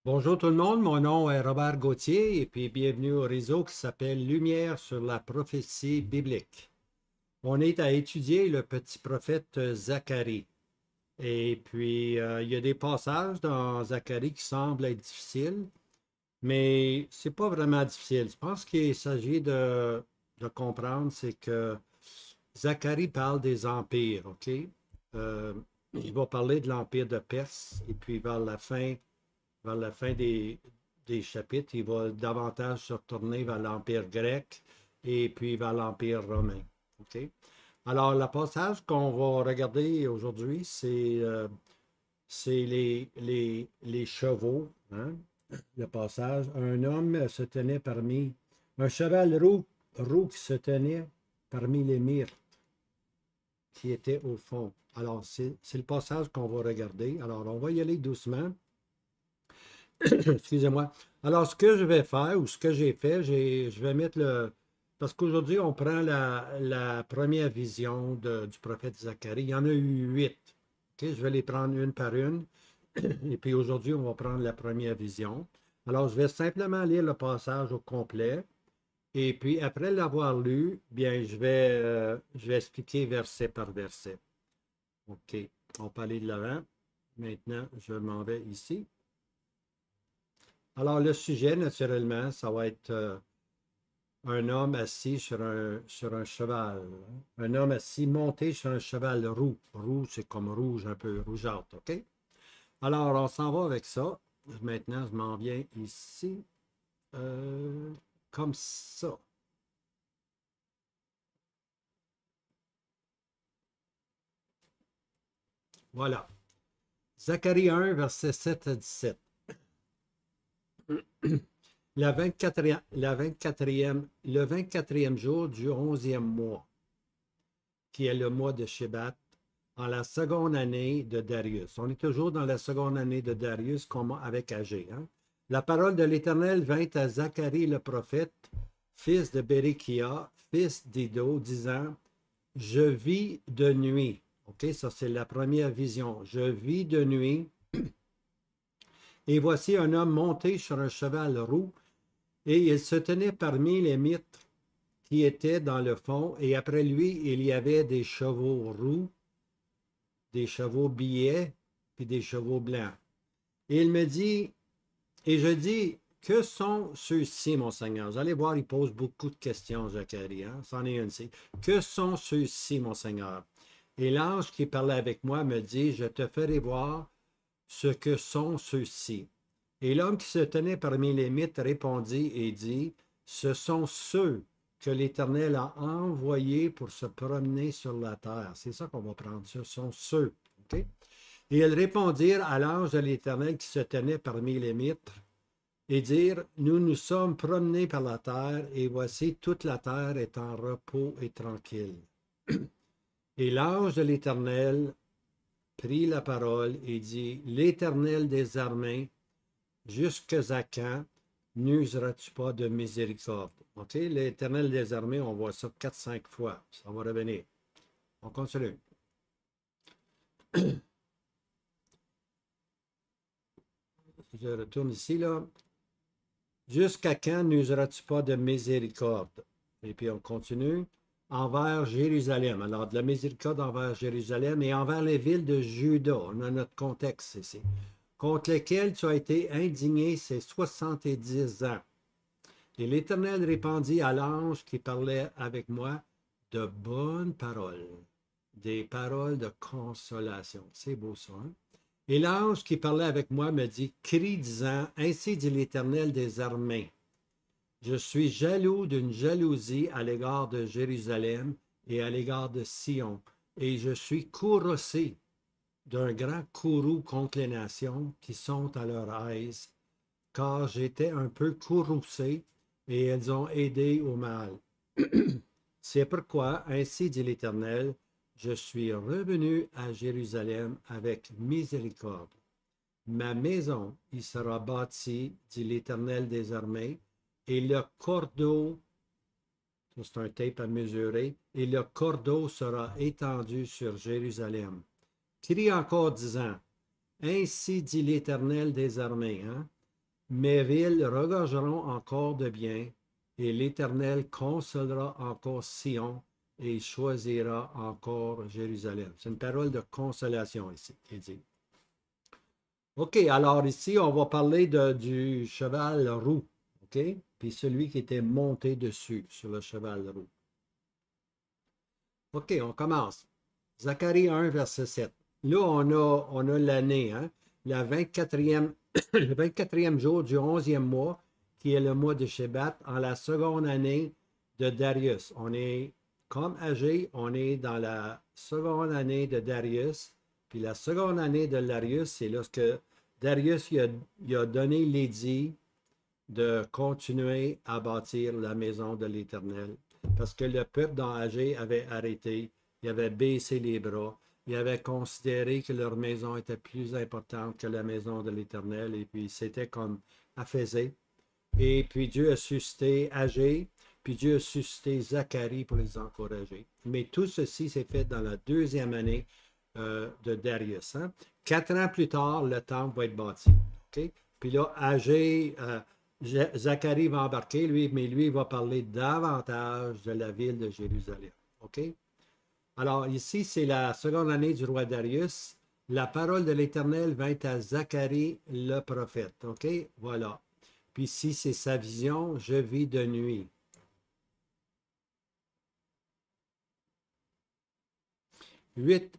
Bonjour tout le monde, mon nom est Robert Gauthier et puis bienvenue au réseau qui s'appelle Lumière sur la prophétie biblique. On est à étudier le petit prophète Zacharie. Et puis, il y a des passages dans Zacharie qui semblent être difficiles, mais c'est pas vraiment difficile. Je pense qu'il s'agit de comprendre, c'est que Zacharie parle des empires, OK? Euh, il va parler de l'empire de Perse et puis vers la fin des chapitres, il va davantage se retourner vers l'Empire grec et puis vers l'Empire romain. OK? Alors, le passage qu'on va regarder aujourd'hui, c'est les chevaux. Hein? Le passage, un homme se tenait parmi, un cheval roux qui se tenait parmi les myrtes qui étaient au fond. Alors, c'est le passage qu'on va regarder. Alors, on va y aller doucement. Excusez-moi. Alors, ce que je vais faire, ou ce que j'ai fait, je vais mettre le... Parce qu'aujourd'hui, on prend la première vision du prophète Zacharie. Il y en a eu 8. OK? Je vais les prendre une par une. Et puis aujourd'hui, on va prendre la première vision. Alors, je vais simplement lire le passage au complet. Et puis, après l'avoir lu, bien, je vais expliquer verset par verset. OK. On peut aller de l'avant. Maintenant, je m'en vais ici. Alors, le sujet, naturellement, ça va être un homme assis sur un cheval. Un homme assis monté sur un cheval roux. Roux, c'est comme rouge, un peu rougeâtre, OK? Alors, on s'en va avec ça. Maintenant, je m'en viens ici. Comme ça. Voilà. Zacharie 1, versets 7 à 17. Le 24e jour du 11e mois, qui est le mois de Shebat, en la seconde année de Darius. On est toujours dans la seconde année de Darius, comme avec Agé. Hein? La parole de l'Éternel vint à Zacharie le prophète, fils de Béréchia, fils d'Ido, disant, je vis de nuit. OK, ça c'est la première vision. Je vis de nuit, et voici un homme monté sur un cheval roux, et il se tenait parmi les mitres qui étaient dans le fond, et après lui, il y avait des chevaux roux, des chevaux billets, puis des chevaux blancs. Et il me dit, et je dis, que sont ceux-ci, mon Seigneur? Vous allez voir, il pose beaucoup de questions, Zacharie. Hein? C'en est une ici. Que sont ceux-ci, mon Seigneur? Et l'ange qui parlait avec moi me dit, je te ferai voir ce que sont ceux-ci. Et l'homme qui se tenait parmi les mythes répondit et dit, ce sont ceux que l'Éternel a envoyés pour se promener sur la terre. C'est ça qu'on va prendre. Ce sont ceux. Okay? Et ils répondirent à l'ange de l'Éternel qui se tenait parmi les mythes et dirent, nous nous sommes promenés par la terre et voici toute la terre est en repos et tranquille. Et l'ange de l'Éternel prit la parole et dit, l'Éternel des armées, jusqu'à quand n'useras-tu pas de miséricorde? OK? L'Éternel des armées, on voit ça 4-5 fois. Ça va revenir. On continue. Je retourne ici, là. Jusqu'à quand n'useras-tu pas de miséricorde? Et puis on continue. Envers Jérusalem. Alors, de la miséricorde envers Jérusalem et envers les villes de Juda. On a notre contexte ici. Contre lesquelles tu as été indigné ces 70 ans. Et l'Éternel répondit à l'ange qui parlait avec moi de bonnes paroles, des paroles de consolation. C'est beau ça, hein? Et l'ange qui parlait avec moi me dit, crie disant, ainsi dit l'Éternel des armées, je suis jaloux d'une jalousie à l'égard de Jérusalem et à l'égard de Sion, et je suis courroucé d'un grand courroux contre les nations qui sont à leur aise, car j'étais un peu courroucé, et elles ont aidé au mal. C'est pourquoi, ainsi dit l'Éternel, je suis revenu à Jérusalem avec miséricorde. Ma maison y sera bâtie, dit l'Éternel des armées, et le cordeau, c'est un tape à mesurer, et le cordeau sera étendu sur Jérusalem. Crie encore disant, ainsi dit l'Éternel des armées, hein? Mes villes regorgeront encore de biens, et l'Éternel consolera encore Sion, et il choisira encore Jérusalem. C'est une parole de consolation ici, qui dit. OK, alors ici, on va parler du cheval roux, OK? Puis celui qui était monté dessus, sur le cheval roux. OK, on commence. Zacharie 1, verset 7. Là, on a l'année, hein? Le 24e, le 24e jour du 11e mois, qui est le mois de Shebat, en la seconde année de Darius. On est comme âgé, on est dans la seconde année de Darius. Puis la seconde année de Darius, c'est lorsque Darius il a donné l'édit de continuer à bâtir la maison de l'Éternel. Parce que le peuple dans Agé avait arrêté, il avait baissé les bras, il avait considéré que leur maison était plus importante que la maison de l'Éternel, et puis c'était comme affaisé. Et puis Dieu a suscité Agé, puis Dieu a suscité Zacharie pour les encourager. Mais tout ceci s'est fait dans la deuxième année de Darius. Hein? 4 ans plus tard, le temple va être bâti. Okay? Puis là, Agé, Zacharie va embarquer, lui, mais lui, il va parler davantage de la ville de Jérusalem. OK? Alors, ici, c'est la seconde année du roi Darius. La parole de l'Éternel vint à Zacharie le prophète. OK? Voilà. Puis ici, c'est sa vision. Je vis de nuit.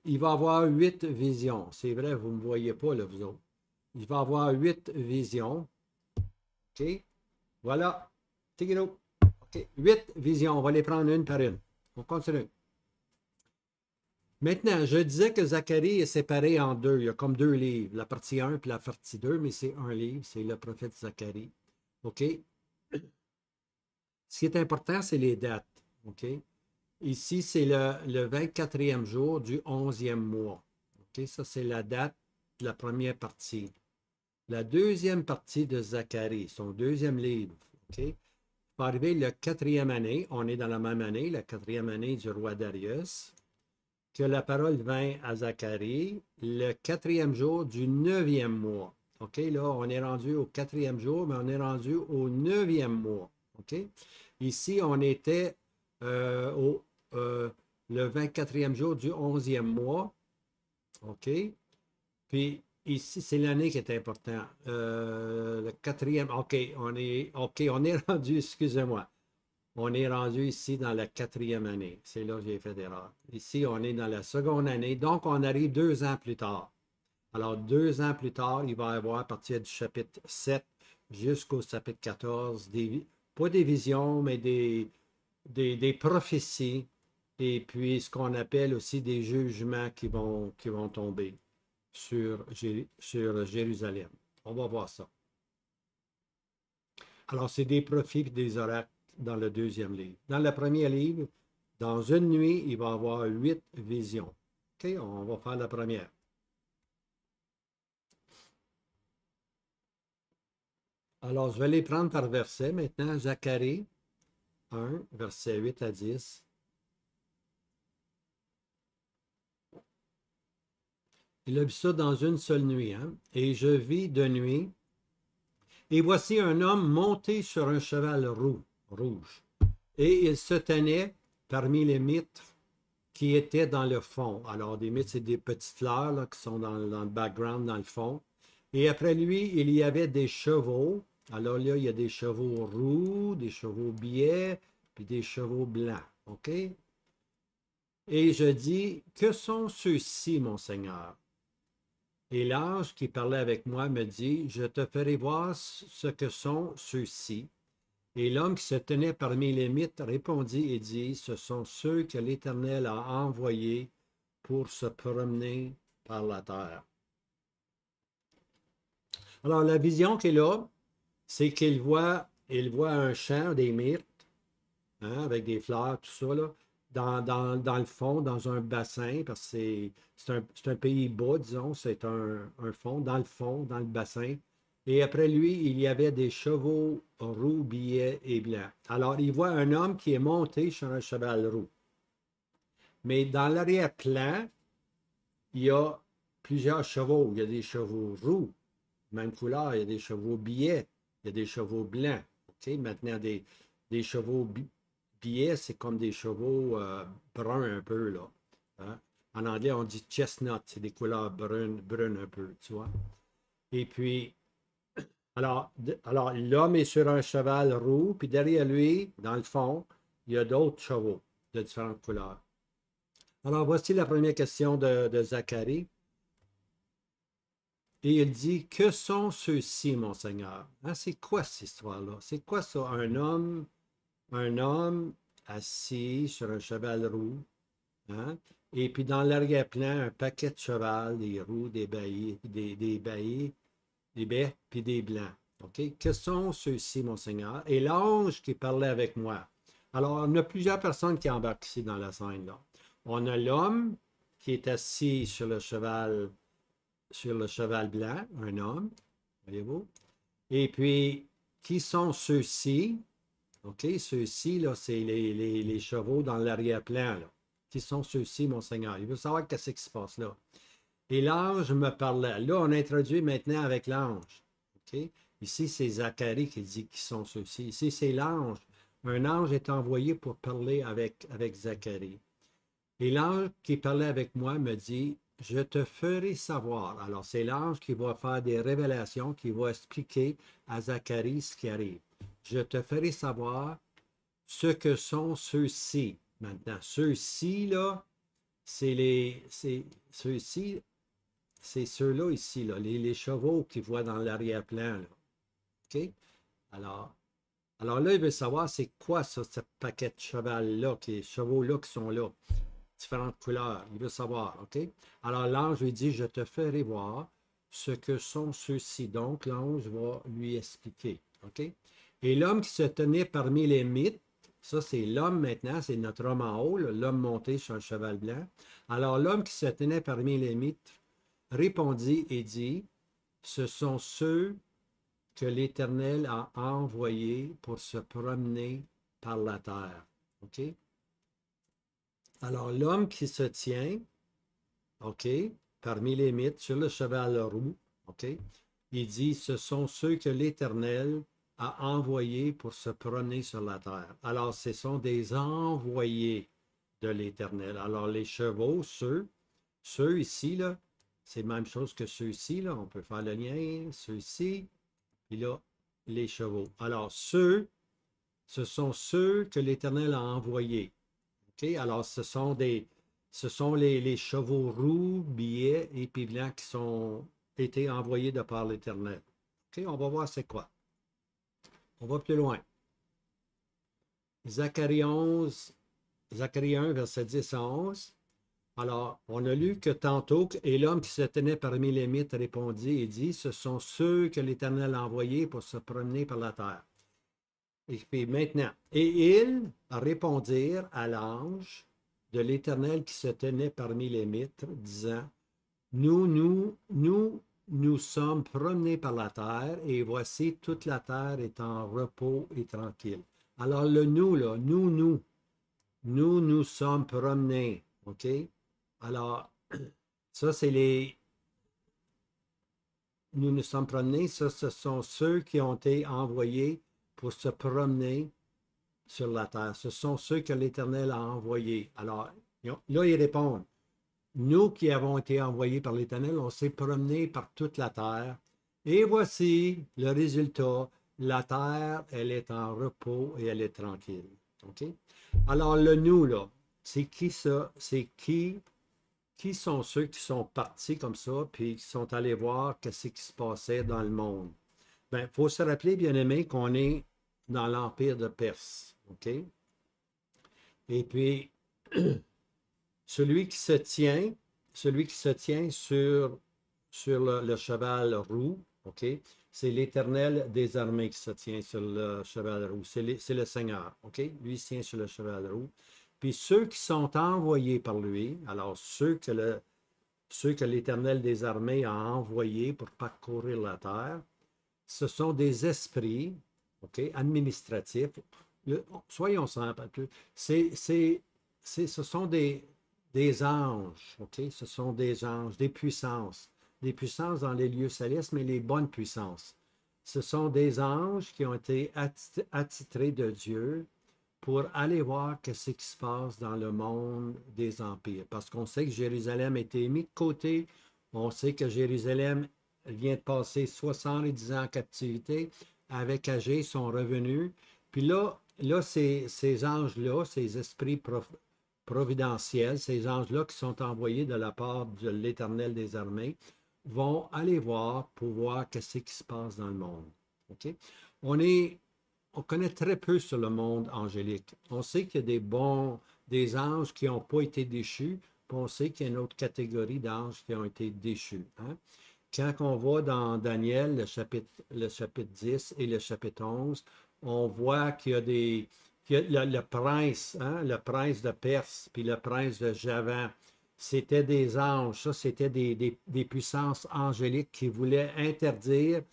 Il va avoir 8 visions. C'est vrai, vous ne me voyez pas, là, vous autres. Il va avoir 8 visions. OK? Voilà. Tigino. OK. 8 visions. On va les prendre une par une. On continue. Maintenant, je disais que Zacharie est séparé en deux. Il y a comme 2 livres, la partie 1 et la partie 2, mais c'est un livre, c'est le prophète Zacharie. OK? Ce qui est important, c'est les dates. OK? Ici, c'est le 24e jour du 11e mois. OK? Ça, c'est la date de la première partie. La deuxième partie de Zacharie, son deuxième livre. OK? Va arriver la 4e année. On est dans la même année, la 4e année du roi Darius. Que la parole vint à Zacharie le 4e jour du 9e mois. OK, là, on est rendu au 4e jour, mais on est rendu au 9e mois. OK? Ici, on était le 24e jour du 11e mois. OK? Puis ici, c'est l'année qui est importante. Le 4e, OK, on est rendu, excusez-moi. On est rendu ici dans la 4e année. C'est là que j'ai fait d'erreur. Ici, on est dans la seconde année. Donc, on arrive 2 ans plus tard. Alors, 2 ans plus tard, il va y avoir à partir du chapitre 7 jusqu'au chapitre 14, pas des visions, mais des prophéties et puis ce qu'on appelle aussi des jugements qui vont tomber sur Jérusalem. On va voir ça. Alors, c'est des prophéties et des oracles dans le deuxième livre. Dans le premier livre, dans une nuit, il va y avoir 8 visions. OK, on va faire la première. Alors, je vais les prendre par verset. Maintenant, Zacharie 1, verset 8 à 10. Il a vu ça dans une seule nuit. Hein? Et je vis de nuit. Et voici un homme monté sur un cheval rouge. Et il se tenait parmi les mitres qui étaient dans le fond. Alors, des mitres, c'est des petites fleurs là, qui sont dans le background, dans le fond. Et après lui, il y avait des chevaux. Alors là, il y a des chevaux roux, des chevaux biais, puis des chevaux blancs. OK? Et je dis, que sont ceux-ci, mon Seigneur? Et l'ange qui parlait avec moi me dit, je te ferai voir ce que sont ceux-ci. Et l'homme qui se tenait parmi les mitres répondit et dit, ce sont ceux que l'Éternel a envoyés pour se promener par la terre. Alors, la vision qu'il a, c'est qu'il voit un champ des myrtes, hein, avec des fleurs, tout ça, là, dans le fond, dans un bassin, parce que c'est un pays bas, disons, c'est un fond, dans le fond, dans le bassin. Et après lui, il y avait des chevaux roux, biais et blancs. Alors, il voit un homme qui est monté sur un cheval roux. Mais dans l'arrière-plan, il y a plusieurs chevaux. Il y a des chevaux roux, même couleur, il y a des chevaux biais. Il y a des chevaux blancs. OK? Maintenant, des chevaux billets, c'est comme des chevaux bruns un peu, là. Hein? En anglais, on dit chestnut, c'est des couleurs brunes un peu, tu vois. Et puis, alors l'homme est sur un cheval roux, puis derrière lui, dans le fond, il y a d'autres chevaux de différentes couleurs. Alors, voici la première question de Zacharie. Et il dit, que sont ceux-ci, mon Seigneur? Hein, c'est quoi cette histoire-là? C'est quoi ça? Un homme assis sur un cheval roux, hein? Et puis dans l'arrière-plan, un paquet de cheval, des roux, des baillis, des baies, puis des blancs. OK? Que sont ceux-ci, mon Seigneur? Et l'ange qui parlait avec moi. Alors, on a plusieurs personnes qui embarquent ici dans la scène, là. On a l'homme qui est assis sur le cheval blanc, un homme, voyez-vous? Et puis, qui sont ceux-ci? OK, ceux-ci, là, c'est les chevaux dans l'arrière-plan, là. Qui sont ceux-ci, mon Seigneur? Il veut savoir qu'est-ce qui se passe là. Et l'ange me parlait. Là, on introduit maintenant avec l'ange. OK? Ici, c'est Zacharie qui dit qui sont ceux-ci. Ici, c'est l'ange. Un ange est envoyé pour parler avec Zacharie. Et l'ange qui parlait avec moi me dit, je te ferai savoir. Alors, c'est l'ange qui va faire des révélations, qui va expliquer à Zacharie ce qui arrive. Je te ferai savoir ce que sont ceux-ci. Maintenant, ceux-ci, là, ceux-ci, c'est ceux-là ici, là, les chevaux qu'il voit dans l'arrière-plan. OK? Alors, alors là, il veut savoir c'est quoi ça, ce paquet de cheval-là, les chevaux-là qui sont là, différentes couleurs. Il veut savoir, OK? Alors l'ange lui dit, je te ferai voir ce que sont ceux-ci. Donc, l'ange va lui expliquer, OK? Et l'homme qui se tenait parmi les mythes, ça c'est l'homme maintenant, c'est notre homme en haut, l'homme monté sur un cheval blanc. Alors l'homme qui se tenait parmi les mythes répondit et dit, ce sont ceux que l'Éternel a envoyés pour se promener par la terre. OK? Alors, l'homme qui se tient, OK, parmi les mythes, sur le cheval roux, OK, il dit, ce sont ceux que l'Éternel a envoyés pour se promener sur la terre. Alors, ce sont des envoyés de l'Éternel. Alors, les chevaux, ceux ici, là, c'est la même chose que ceux-ci, là, on peut faire le lien, ceux-ci, puis là, les chevaux. Alors, ce sont ceux que l'Éternel a envoyés. OK? Alors, ce sont les chevaux roux, billets et puis blancs qui sont été envoyés de par l'Éternel. OK? On va voir c'est quoi. On va plus loin. Zacharie 11, Zacharie 1, verset 10 à 11. Alors, on a lu que tantôt, et l'homme qui se tenait parmi les mythes répondit et dit, ce sont ceux que l'Éternel a envoyés pour se promener par la terre. Et puis maintenant, et ils répondirent à l'ange de l'Éternel qui se tenait parmi les mythes, disant, nous sommes promenés par la terre, et voici toute la terre est en repos et tranquille. Alors le nous, là, nous sommes promenés, OK? Alors, ça, c'est nous nous sommes promenés, ça, ce sont ceux qui ont été envoyés pour se promener sur la terre. Ce sont ceux que l'Éternel a envoyés. Alors, là, ils répondent, nous qui avons été envoyés par l'Éternel, on s'est promenés par toute la terre. Et voici le résultat. La terre, elle est en repos et elle est tranquille. OK? Alors, le nous, là, c'est qui ça? C'est qui sont ceux qui sont partis comme ça, puis qui sont allés voir qu'est-ce qui se passait dans le monde? Bien, il faut se rappeler, bien aimé, qu'on est dans l'Empire de Perse. OK? Et puis, celui qui se tient sur le cheval roux, OK? C'est l'Éternel des armées qui se tient sur le cheval roux. C'est le Seigneur, OK? Lui il se tient sur le cheval roux. Puis ceux qui sont envoyés par lui, alors ceux que l'Éternel des armées a envoyés pour parcourir la terre, ce sont des esprits, OK, administratifs. Soyons simples, ce sont des anges, OK? Ce sont des anges, des puissances dans les lieux célestes, mais les bonnes puissances. ce sont des anges qui ont été attitrés de Dieu pour aller voir ce qui se passe dans le monde des empires. Parce qu'on sait que Jérusalem a été mis de côté. On sait que Jérusalem vient de passer 70 ans en captivité. Avec Agé, ils sont revenus. Puis là ces anges-là, ces esprits providentiels, ces anges-là qui sont envoyés de la part de l'Éternel des armées, vont aller voir pour voir qu'est-ce qui se passe dans le monde. Okay? On connaît très peu sur le monde angélique. On sait qu'il y a des anges qui n'ont pas été déchus, puis on sait qu'il y a une autre catégorie d'anges qui ont été déchus. Hein? Quand on va dans Daniel, le chapitre 10 et le chapitre 11, on voit qu'il y a le prince, hein, le prince de Perse, puis le prince de Javan. C'était des anges, ça, c'était des puissances angéliques qui voulaient interdire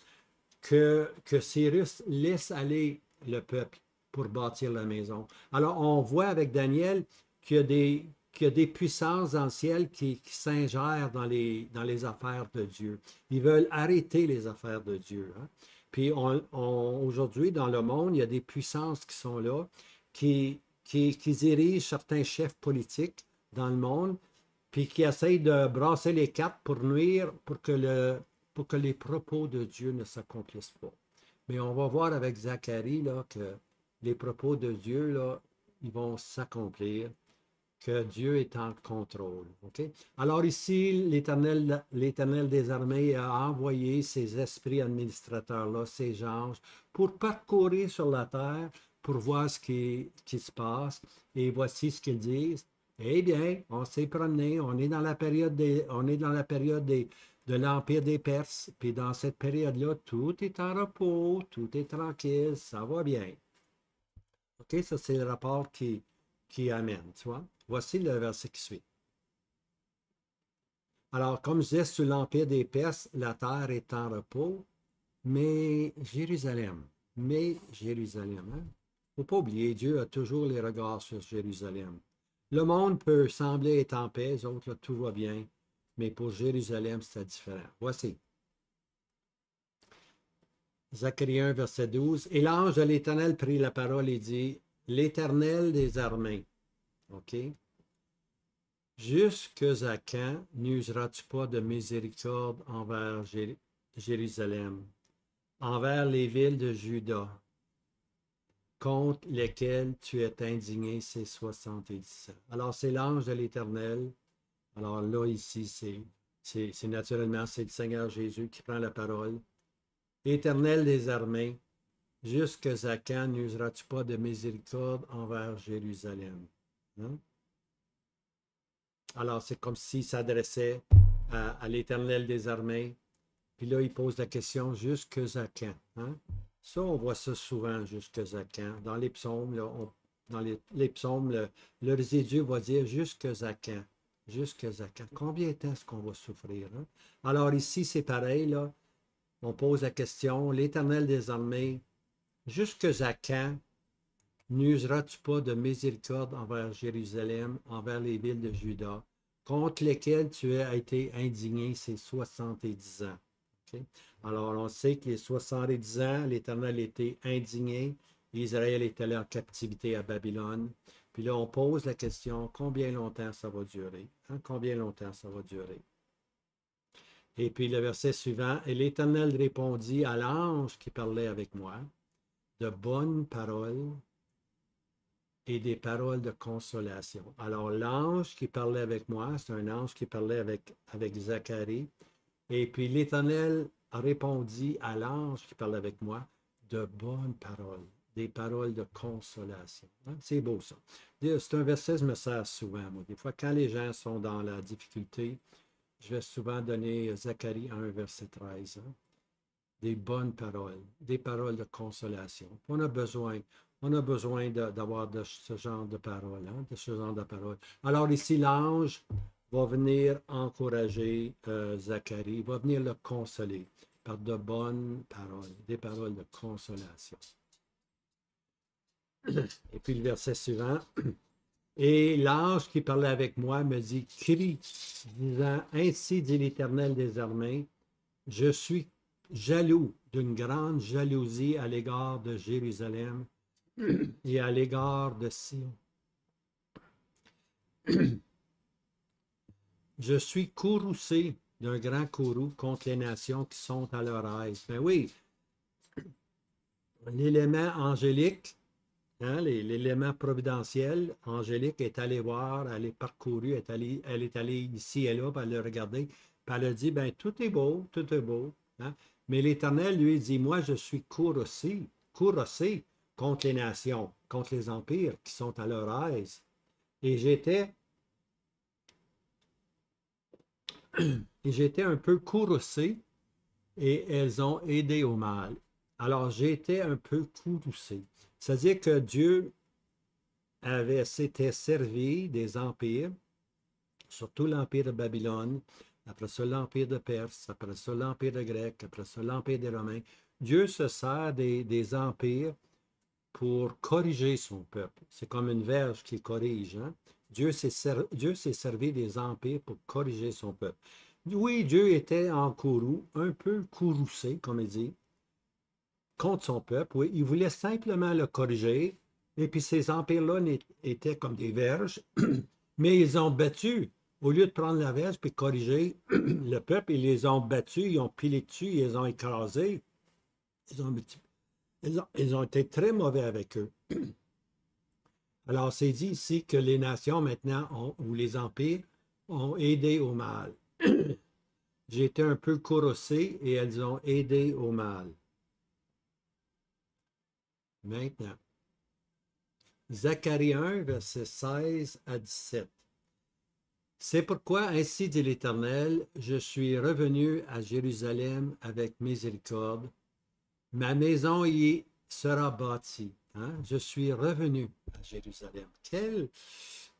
que Cyrus laisse aller le peuple pour bâtir la maison. Alors, on voit avec Daniel qu'il y a des puissances dans le ciel qui s'ingèrent dans les affaires de Dieu. Ils veulent arrêter les affaires de Dieu. Hein? Puis aujourd'hui, dans le monde, il y a des puissances qui sont là, qui dirigent certains chefs politiques dans le monde, puis qui essayent de brasser les cartes pour nuire, pour que les propos de Dieu ne s'accomplissent pas. Mais on va voir avec Zacharie là, que les propos de Dieu, là, ils vont s'accomplir, que Dieu est en contrôle. Okay? Alors ici, l'Éternel des armées a envoyé ses esprits administrateurs-là, ses anges, pour parcourir sur la terre, pour voir ce qui se passe. Et voici ce qu'ils disent. Eh bien, on s'est promené, on est dans la période de l'Empire des Perses, puis dans cette période-là, tout est en repos, tout est tranquille, ça va bien. OK, ça c'est le rapport qui amène, tu vois. Voici le verset qui suit. Alors, comme je disais, sous l'Empire des Perses, la terre est en repos, mais Jérusalem, hein? Il ne faut pas oublier, Dieu a toujours les regards sur Jérusalem. Le monde peut sembler être en paix, les autres, là, tout va bien, mais pour Jérusalem, c'est différent. Voici. Zacharie 1, verset 12. Et l'ange de l'Éternel prit la parole et dit, l'Éternel des armées. OK? Jusque à quand n'useras-tu pas de miséricorde envers Jérusalem, envers les villes de Juda, contre lesquelles tu es indigné ces 70 ans? Alors, c'est l'ange de l'Éternel. Alors là, ici, c'est naturellement, c'est le Seigneur Jésus qui prend la parole. Éternel des armées, jusque à quand n'useras-tu pas de miséricorde envers Jérusalem? Hein? Alors, c'est comme s'il s'adressait à l'Éternel des armées. Puis là, il pose la question, jusque à quand? Hein? Ça, on voit ça souvent, jusque à quand? Dans les psaumes, là, dans les psaumes, le résidu va dire, jusque à quand? Jusque à quand? Combien de temps est-ce qu'on va souffrir? Hein? Alors ici, c'est pareil, là. On pose la question, l'Éternel des armées, jusque à quand n'useras-tu pas de miséricorde envers Jérusalem, envers les villes de Juda, contre lesquelles tu as été indigné ces 70 ans? Okay? Alors, on sait que les 70 ans, l'Éternel était indigné, Israël était allé en captivité à Babylone. Puis là, on pose la question, combien longtemps ça va durer? Hein? Combien longtemps ça va durer? Et puis le verset suivant, et l'Éternel répondit à l'ange qui parlait avec moi, de bonnes paroles et des paroles de consolation. Alors l'ange qui parlait avec moi, c'est un ange qui parlait avec Zacharie, et puis l'Éternel répondit à l'ange qui parlait avec moi, de bonnes paroles, des paroles de consolation. Hein? C'est beau ça. C'est un verset que je me sers souvent, moi. Des fois, quand les gens sont dans la difficulté, je vais souvent donner Zacharie 1, verset 13. Hein? Des bonnes paroles, des paroles de consolation. On a besoin d'avoir ce genre de paroles, hein? De ce genre de paroles. Alors ici, l'ange va venir encourager Zacharie, va venir le consoler par de bonnes paroles, des paroles de consolation. Et puis le verset suivant. Et l'ange qui parlait avec moi me dit, crie, disant, ainsi dit l'Éternel des armées, je suis jaloux, d'une grande jalousie à l'égard de Jérusalem et à l'égard de Sion. Je suis courroucé d'un grand courroux contre les nations qui sont à leur aise. Ben oui, l'élément angélique, hein, l'élément providentiel, angélique, est allé voir, elle est parcourue, elle est allée ici et là, puis elle a regardé, puis elle a dit, ben tout est beau, tout est beau. Hein. Mais l'Éternel lui dit, moi je suis courroucé contre les nations, contre les empires qui sont à leur aise. Et j'étais un peu courroucé et elles ont aidé au mal. Alors j'étais un peu courroucé. C'est-à-dire que Dieu s'était servi des empires, surtout l'Empire de Babylone, après ça l'Empire de Perse, après ça l'Empire de Grec, après ça l'Empire des Romains. Dieu se sert des empires pour corriger son peuple. C'est comme une verge qui corrige. Hein? Dieu s'est servi des empires pour corriger son peuple. Oui, Dieu était en courroux, un peu courroucé, comme il dit, contre son peuple. Oui, il voulait simplement le corriger. Et puis ces empires-là étaient comme des verges, mais ils ont battu. Au lieu de prendre la verge et corriger le peuple, ils les ont battus, ils ont pilé dessus, ils les ont écrasés. Ils ont été très mauvais avec eux. Alors, c'est dit ici que les nations maintenant, ou les empires, ont aidé au mal. J'ai été un peu courroucé et elles ont aidé au mal. Maintenant, Zacharie 1, versets 16 à 17. C'est pourquoi, ainsi dit l'Éternel, je suis revenu à Jérusalem avec miséricorde. Ma maison y sera bâtie. Hein? Je suis revenu à Jérusalem. Quelle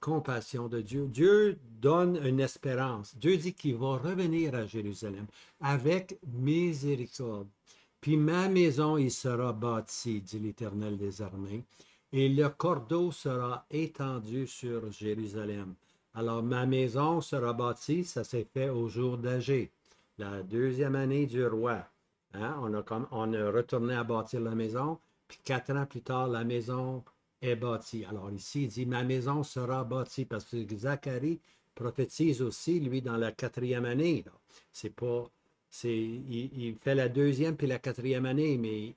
compassion de Dieu. Dieu donne une espérance. Dieu dit qu'il va revenir à Jérusalem avec miséricorde. Puis ma maison y sera bâtie, dit l'Éternel des armées, et le cordeau sera étendu sur Jérusalem. Alors ma maison sera bâtie, ça s'est fait au jour d'Agé, la deuxième année du roi. Hein? On a retourné à bâtir la maison, puis 4 ans plus tard, la maison est bâtie. Alors ici, il dit, ma maison sera bâtie, parce que Zacharie prophétise aussi, lui, dans la 4e année. Là. C'est pas, il fait la 2e puis la 4e année, mais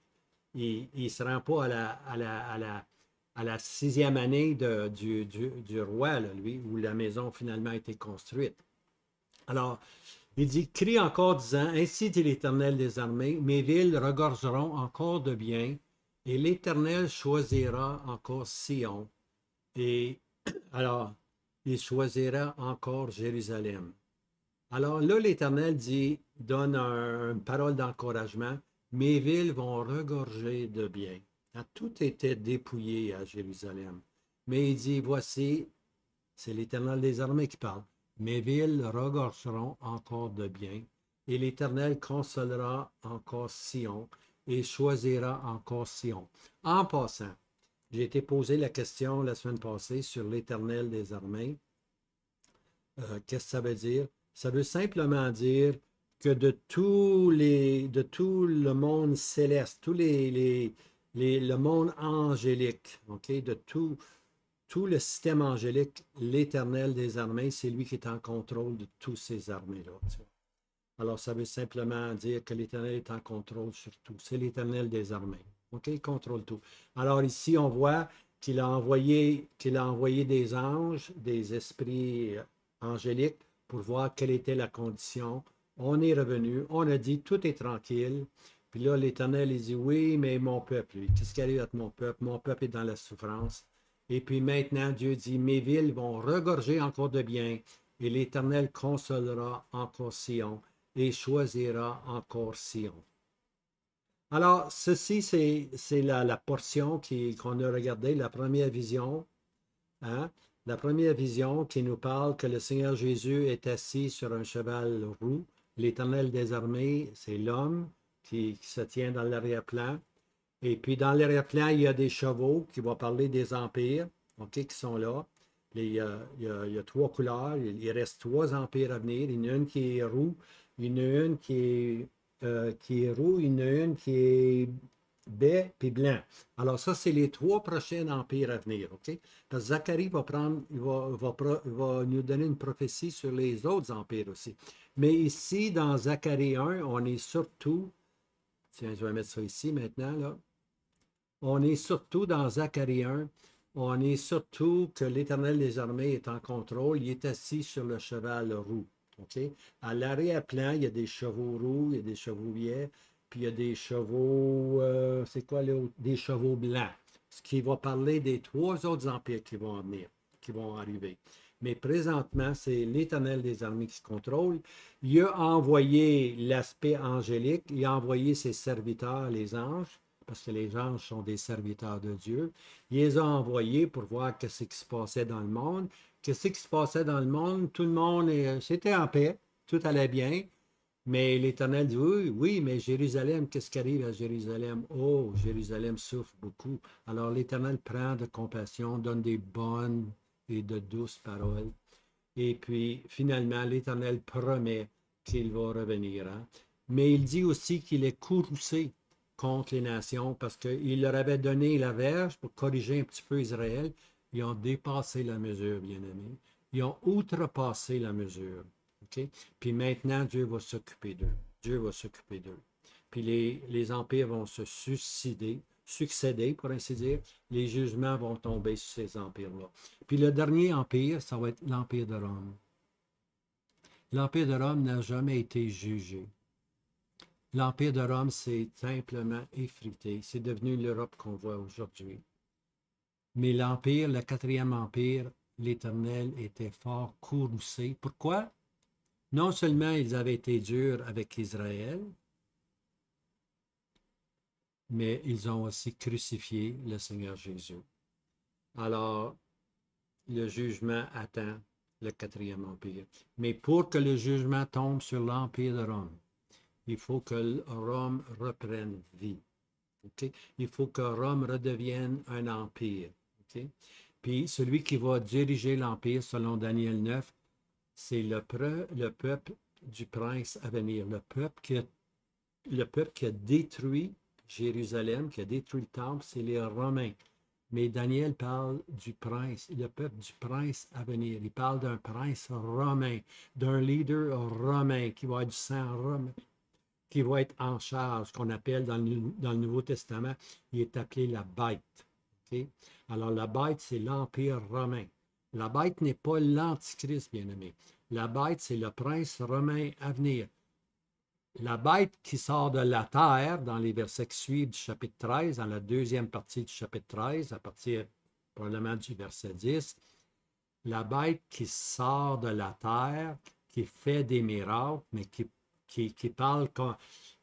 il ne se rend pas à la 6e année du roi, là, lui, où la maison finalement a été construite. Alors, il dit, crie encore disant, ainsi dit l'Éternel des armées, mes villes regorgeront encore de biens, et l'Éternel choisira encore Sion. Et alors, il choisira encore Jérusalem. Alors là, l'Éternel dit, donne une parole d'encouragement, mes villes vont regorger de biens. Tout était dépouillé à Jérusalem. Mais il dit, voici, c'est l'Éternel des armées qui parle. Mes villes regorgeront encore de biens, et l'Éternel consolera encore Sion, et choisira encore Sion. En passant, j'ai été posé la question la semaine passée sur l'Éternel des armées. Qu'est-ce que ça veut dire? Ça veut simplement dire que de tout le monde céleste, le monde angélique, okay, de tout le système angélique, l'Éternel des armées, c'est lui qui est en contrôle de toutes ces armées-là. Alors, ça veut simplement dire que l'Éternel est en contrôle sur tout. C'est l'Éternel des armées. OK? Il contrôle tout. Alors, ici, on voit qu'il a envoyé des anges, des esprits angéliques pour voir quelle était la condition. On est revenu, on a dit tout est tranquille. Puis là, l'Éternel, il dit oui, mais mon peuple, qu'est-ce qui arrive avec mon peuple? Mon peuple est dans la souffrance. Et puis maintenant, Dieu dit, mes villes vont regorger encore de biens, et l'Éternel consolera encore Sion, et choisira encore Sion. Alors, ceci, c'est la portion qu'on a regardée, la première vision. Hein? La première vision qui nous parle que le Seigneur Jésus est assis sur un cheval roux. L'Éternel des armées, c'est l'homme qui se tient dans l'arrière-plan. Et puis dans l'arrière-plan, il y a des chevaux qui vont parler des empires, okay, qui sont là. Il y a 3 couleurs. Il reste 3 empires à venir. Il y en a une qui est roux, il y en a une qui est qui est roux, il y en a une qui est baie puis blanc. Alors ça, c'est les trois prochains empires à venir, OK? Parce que Zacharie va prendre, il va nous donner une prophétie sur les autres empires aussi. Mais ici, dans Zacharie 1, on est surtout, tiens, je vais mettre ça ici maintenant, là. On est surtout dans Zacharie 1, on est surtout que l'Éternel des armées est en contrôle, il est assis sur le cheval roux. OK? À l'arrière-plan, il y a des chevaux roux, il y a des chevaux biais, puis il y a des chevaux, c'est quoi l'autre? Des chevaux blancs. Ce qui va parler des trois autres empires qui vont venir, qui vont arriver. Mais présentement, c'est l'Éternel des armées qui se contrôle. Il a envoyé l'aspect angélique, il a envoyé ses serviteurs, les anges, parce que les anges sont des serviteurs de Dieu. Il les a envoyés pour voir ce qui se passait dans le monde. Qu'est-ce qui se passait dans le monde? Tout le monde, c'était en paix, tout allait bien. Mais l'Éternel dit, oui, oui, mais Jérusalem, qu'est-ce qui arrive à Jérusalem? Oh, Jérusalem souffre beaucoup. Alors l'Éternel prend de compassion, donne des bonnes et de douces paroles. Et puis, finalement, l'Éternel promet qu'il va revenir. Hein? Mais il dit aussi qu'il est courroucé contre les nations parce qu'il leur avait donné la verge pour corriger un petit peu Israël. Ils ont dépassé la mesure, bien-aimés. Ils ont outrepassé la mesure. Okay? Puis maintenant, Dieu va s'occuper d'eux. Dieu va s'occuper d'eux. Puis les empires vont se succéder, pour ainsi dire. Les jugements vont tomber sur ces empires-là. Puis le dernier empire, ça va être l'Empire de Rome. L'Empire de Rome n'a jamais été jugé. L'Empire de Rome s'est simplement effrité. C'est devenu l'Europe qu'on voit aujourd'hui. Mais l'Empire, le quatrième empire, l'Éternel était fort courroucé. Pourquoi? Non seulement ils avaient été durs avec Israël, mais ils ont aussi crucifié le Seigneur Jésus. Alors, le jugement attend le quatrième empire. Mais pour que le jugement tombe sur l'Empire de Rome, il faut que Rome reprenne vie. Okay? Il faut que Rome redevienne un empire. Okay? Puis celui qui va diriger l'empire, selon Daniel 9, c'est le peuple du prince à venir, le peuple qui a détruit Jérusalem, qui a détruit le temple, c'est les Romains. Mais Daniel parle du prince, le peuple du prince à venir. Il parle d'un prince romain, d'un leader romain qui va être du sang romain, qui va être en charge, qu'on appelle dans le Nouveau Testament, il est appelé la bête. Okay? Alors la bête, c'est l'Empire romain. La bête n'est pas l'Antichrist, bien-aimé. La bête, c'est le prince romain à venir. La bête qui sort de la terre, dans les versets qui suivent du chapitre 13, dans la deuxième partie du chapitre 13, à partir probablement du verset 10, la bête qui sort de la terre, qui fait des miracles, mais qui parle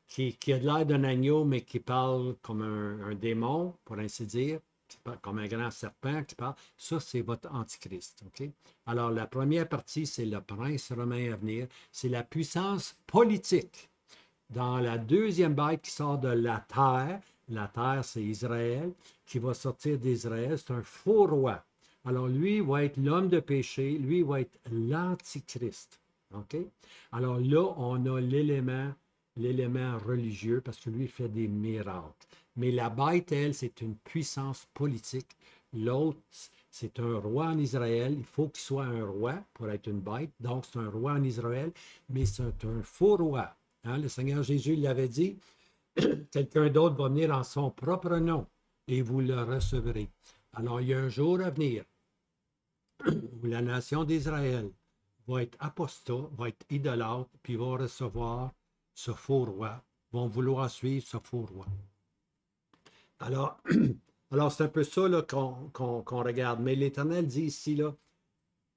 qui a l'air d'un agneau, mais qui parle comme un démon, pour ainsi dire, comme un grand serpent qui parle, ça, c'est votre antichrist. Okay? Alors, la première partie, c'est le prince romain à venir, c'est la puissance politique. Dans la deuxième bête qui sort de la terre, c'est Israël, qui va sortir d'Israël, c'est un faux roi. Alors, lui va être l'homme de péché, lui va être l'antichrist. Okay? Alors là, on a l'élément religieux, parce que lui, il fait des miracles. Mais la bête, elle, c'est une puissance politique. L'autre, c'est un roi en Israël. Il faut qu'il soit un roi pour être une bête. Donc, c'est un roi en Israël, mais c'est un faux roi. Hein? Le Seigneur Jésus l'avait dit, quelqu'un d'autre va venir en son propre nom et vous le recevrez. Alors, il y a un jour à venir où la nation d'Israël va être apostat, va être idolâtre, puis va recevoir ce faux roi, vont vouloir suivre ce faux roi. Alors, c'est un peu ça qu'on regarde. Mais l'Éternel dit ici, là,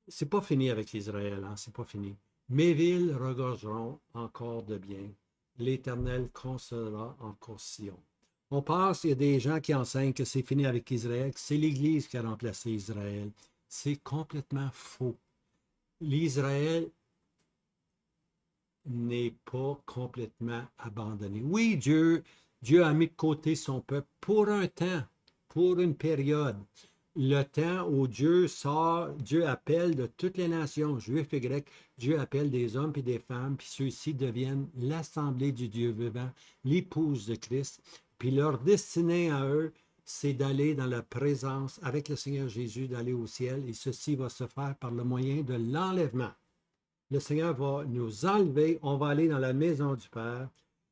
c'est pas fini avec Israël, hein, c'est pas fini. Mes villes regorgeront encore de bien. L'Éternel consolera encore Sion. On pense, il y a des gens qui enseignent que c'est fini avec Israël, que c'est l'Église qui a remplacé Israël. C'est complètement faux. L'Israël n'est pas complètement abandonné. Oui, Dieu a mis de côté son peuple pour un temps, pour une période. le temps où Dieu sort, Dieu appelle de toutes les nations, juifs et grecs, Dieu appelle des hommes et des femmes, puis ceux-ci deviennent l'assemblée du Dieu vivant, l'épouse de Christ, puis leur destinée à eux, c'est d'aller dans la présence avec le Seigneur Jésus, d'aller au ciel, et ceci va se faire par le moyen de l'enlèvement. Le Seigneur va nous enlever, on va aller dans la maison du Père,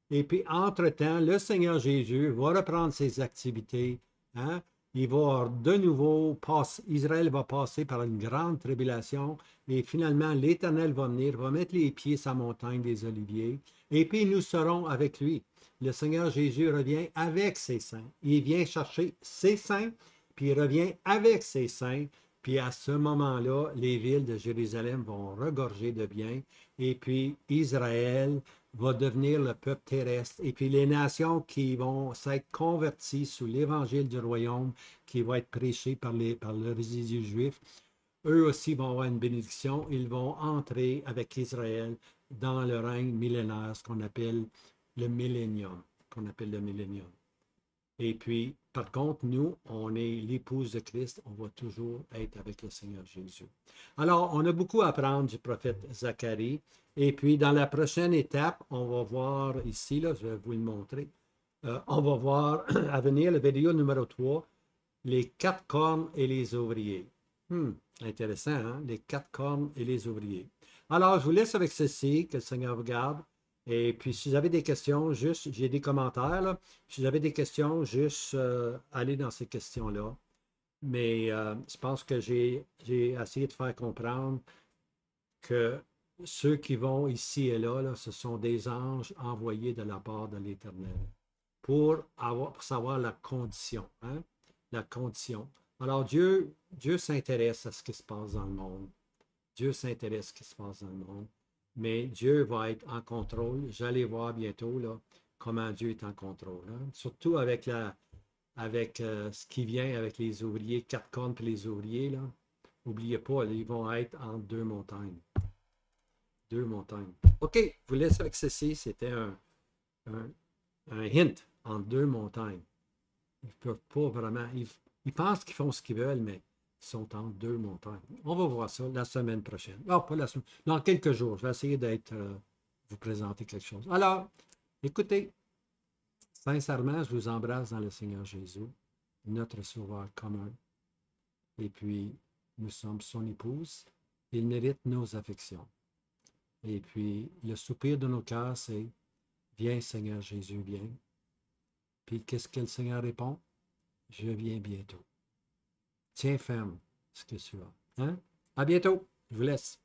et puis entre-temps, le Seigneur Jésus va reprendre ses activités, hein? Il va de nouveau passer, Israël va passer par une grande tribulation et finalement l'Éternel va venir, va mettre les pieds sur la montagne des Oliviers et puis nous serons avec lui. Le Seigneur Jésus revient avec ses saints. Il vient chercher ses saints, puis il revient avec ses saints. Puis à ce moment-là, les villes de Jérusalem vont regorger de biens et puis Israël va devenir le peuple terrestre. Et puis les nations qui vont s'être converties sous l'évangile du royaume qui va être prêché par le résidu juif, eux aussi vont avoir une bénédiction. Ils vont entrer avec Israël dans le règne millénaire, ce qu'on appelle le millénium. Et puis, par contre, nous, on est l'épouse de Christ, on va toujours être avec le Seigneur Jésus. Alors, on a beaucoup à apprendre du prophète Zacharie. Et puis, dans la prochaine étape, on va voir ici, là, je vais vous le montrer, on va voir à venir la vidéo numéro 3, les 4 cornes et les ouvriers. Intéressant, hein? Les 4 cornes et les ouvriers. Alors, je vous laisse avec ceci, que le Seigneur vous garde. Et puis, si vous avez des questions, juste, j'ai des commentaires, là. Si vous avez des questions, juste allez dans ces questions-là. Mais je pense que j'ai essayé de faire comprendre que ceux qui vont ici et là, ce sont des anges envoyés de la part de l'Éternel pour savoir la condition, hein? La condition. Alors, Dieu s'intéresse à ce qui se passe dans le monde. Dieu s'intéresse à ce qui se passe dans le monde. Mais Dieu va être en contrôle. J'allais voir bientôt là, comment Dieu est en contrôle. Hein? Surtout avec ce qui vient avec les ouvriers, 4 cornes et les ouvriers. Là. N'oubliez pas, là, ils vont être entre 2 montagnes. 2 montagnes. OK, je vous laisse avec ceci. C'était un hint entre 2 montagnes. Ils ne peuvent pas vraiment. Ils pensent qu'ils font ce qu'ils veulent, mais ils sont entre 2 montagnes. On va voir ça la semaine prochaine. Non, pas la semaine. Dans quelques jours. Je vais essayer vous présenter quelque chose. Alors, écoutez, sincèrement, je vous embrasse dans le Seigneur Jésus, notre Sauveur commun. Et puis, nous sommes son épouse. Il mérite nos affections. Et puis, le soupir de nos cœurs, c'est « Viens, Seigneur Jésus, viens ». Puis, qu'est-ce que le Seigneur répond? « Je viens bientôt ». Tiens ferme ce que tu as. Hein? À bientôt. Je vous laisse.